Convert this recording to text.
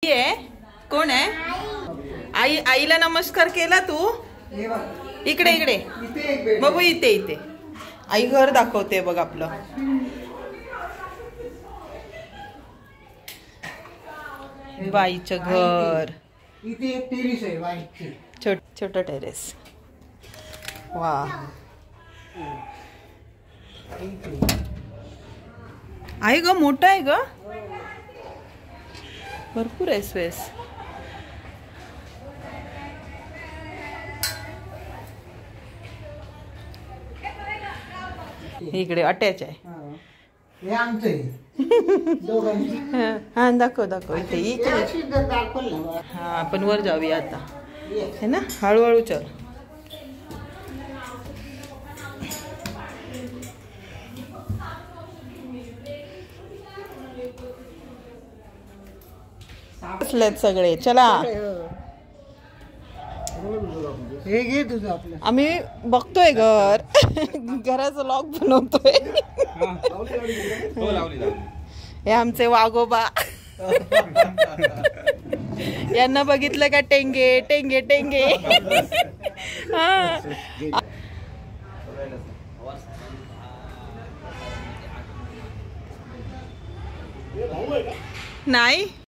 आहे कोण आहे? आई. आईला नमस्कार केला तू? इकडे इकडे बघू, इथे इथे आई घर दाखवते बघ आपलं. बाईचं घर, इथे एक टेरेस आहे बाईची, छोट टेरेस. वा, आहे ग, मोठं आहे ग, भरपूर आहे स्पेस. इकडे अटॅच आहे. हे आमचं आहे दोघांची. हा दाखव दाखव, इथे इकडे. हा आपण वर जाऊया आता, है ना, हळूहळू चल. बसलेत सगळे, चला. हे घे तुझं आपलं. आम्ही बघतोय घर, घराचं लॉक बनवतोय. हे आमचे वाघोबा. यांना बघितलं का टेंगे टेंगे टेंगे. हा नाही